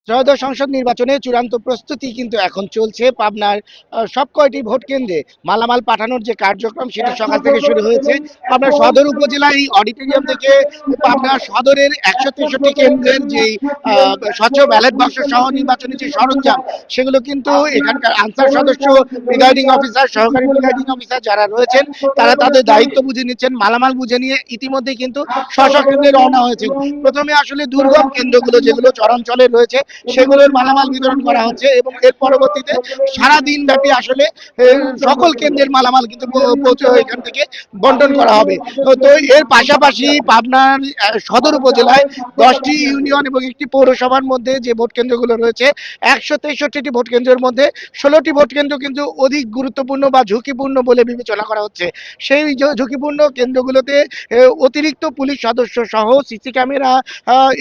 ত্রয়োদশ সংসদ নির্বাচনে চূড়ান্ত প্রস্তুতি কিন্তু এখন চলছে পাবনার সব কয়টি ভোট কেন্দ্রে মালামাল পাঠানোর যে কার্যক্রম সেটি সকাল থেকে শুরু হয়েছে। পাবনা সদর উপজেলার এই অডিটোরিয়াম থেকে পাবনা সদরের 163 কেন্দ্রের যেই স্বচ্ছ ব্যালট বাক্স সহ নির্বাচনী যে সরঞ্জাম সেগুলো কিন্তু এখানকার আনসার সদস্য, প্রিজাইডিং অফিসার, সহকারী প্রিজাইডিং অফিসার যারা রয়েছেন তারা তাদের দায়িত্ব বুঝে নিচ্ছেন। মালামাল বুঝে নিয়ে ইতিমধ্যে কিন্তু স্ব কেন্দ্রে রওনা হয়েছেন। প্রথমে আসলে দুর্গম কেন্দ্রগুলো যেগুলো চরাঞ্চলে রয়েছে সেগুলোর মালামাল বিতরণ করা হচ্ছে এবং এর পরবর্তীতে সারাদিন ব্যাপী আসলে সকল কেন্দ্রের মালামাল কিন্তু এখান থেকে বন্টন করা হবে। তো এর পাশাপাশি পাবনার সদর উপজেলায় 10টি ইউনিয়ন এবং একটি পৌরসভার মধ্যে যে ভোট কেন্দ্রগুলো রয়েছে 163টি ভোট কেন্দ্রের মধ্যে 16টি ভোট কেন্দ্র কিন্তু অধিক গুরুত্বপূর্ণ বা ঝুঁকিপূর্ণ বলে বিবেচনা করা হচ্ছে। সেই ঝুঁকিপূর্ণ কেন্দ্রগুলোতে অতিরিক্ত পুলিশ সদস্য সহ সিসি ক্যামেরা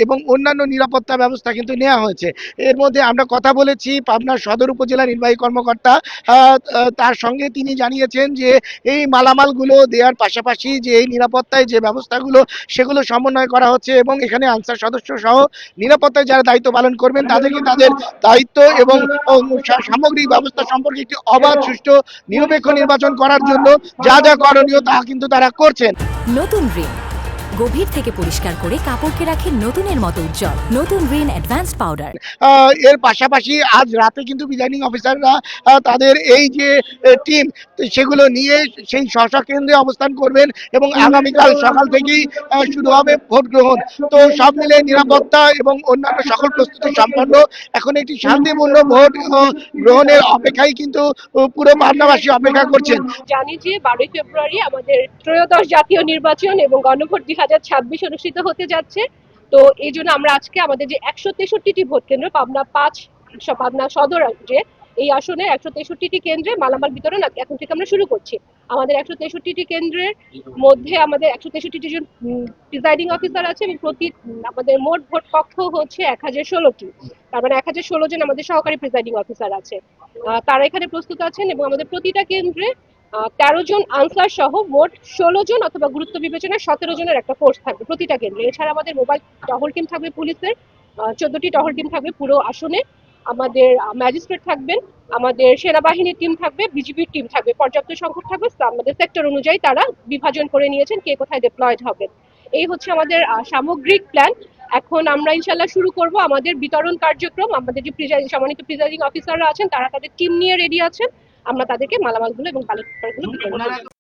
এবং অন্যান্য নিরাপত্তা ব্যবস্থা কিন্তু নেওয়া হয়েছে। এর মধ্যে আমরা কথা বলেছি পাবনার সদর উপজেলা নির্বাহী কর্মকর্তা, তার সঙ্গে তিনি জানিয়েছেন যে এই মালামালগুলো দেওয়ার পাশাপাশি যে এই নিরাপত্তায় যে ব্যবস্থাগুলো সেগুলো সমন্বয় করা হচ্ছে এবং এখানে আনসার সদস্য সহ নিরাপত্তায় যারা দায়িত্ব পালন করবেন তাদেরকে তাদের দায়িত্ব এবং সামগ্রিক ব্যবস্থা সম্পর্কে একটি অবাধ, সুষ্ঠু, নিরপেক্ষ নির্বাচন করার জন্য যা যা করণীয় তা কিন্তু তারা করছেন। নতুন রিন গভীর থেকে পরিষ্কার করে কাপড়কে রাখে নতুনের মতো উজ্জ্বল। নতুন রিন অ্যাডভান্স পাউডার। এর পাশাপাশি আজ রাতে কিন্তু প্রিজাইডিং অফিসাররা তাদের এই যে টিম সেগুলো নিয়ে সেই স্ব কেন্দ্রে অবস্থান করবেন এবং আগামীকাল সকাল থেকেই শুরু হবে ভোট গ্রহণ। তো সব মিলে নিরাপত্তা এবং অন্যান্য সকল প্রস্তুতি সম্পন্ন এখন একটি শান্তিপূর্ণ ভোট গ্রহণের অপেক্ষায় কিন্তু পুরো পাবনাবাসী অপেক্ষা করছেন। জানি যে 12 ফেব্রুয়ারি আমাদের ত্রয়োদশ জাতীয় নির্বাচন এবং গণভোট 2026 অনুষ্ঠিত হতে যাচ্ছে। তো এই জন্য আমরা আজকে আমাদের যে 163টি ভোট কেন্দ্র পাবনা সদর যে এই আসনে 163টি কেন্দ্রে মালামাল বিতরণ এখন থেকে আমরা শুরু করছি। আমাদের 163টি কেন্দ্রের মধ্যে আমাদের 163টি জন প্রিজাইডিং অফিসার আছে এবং আমাদের মোট ভোট কক্ষ হচ্ছে 1016টি। তার মানে 1016 জন আমাদের সহকারী প্রিজাইডিং অফিসার আছে, তারা এখানে প্রস্তুত আছেন এবং আমাদের প্রতিটা কেন্দ্রে 13 জন আনসার সহ মোট 16 জন অথবা গুরুত্ব বিবেচনায় 17 জনের একটা ফোর্স থাকবে প্রতিটা কেন্দ্রে। এছাড়া আমাদের মোবাইল টহল টিম থাকবে পুলিশের, 14টি টহল টিম থাকবে পুরো আসনে, আমাদের ম্যাজিস্ট্রেট থাকবেন, আমাদের সেনাবাহিনীর টিম থাকবে, বিজিবির টিম থাকবে, পর্যাপ্ত সংখ্যক থাকবে। আমাদের সেক্টর অনুযায়ী তারা বিভাজন করে নিয়েছেন কে কোথায় ডিপ্লয়েড হবেন। এই হচ্ছে আমাদের সামগ্রিক প্ল্যান। এখন আমরা ইনশাল্লাহ শুরু করব আমাদের বিতরণ কার্যক্রম। আমাদের যে সম্মানিত প্রিজাইডিং অফিসাররা আছেন তারা তাদের টিম নিয়ে রেডি আছেন। আমরা তাদেরকে মালামালগুলো এবং ব্যালট পেপারগুলো বিতরণ করব।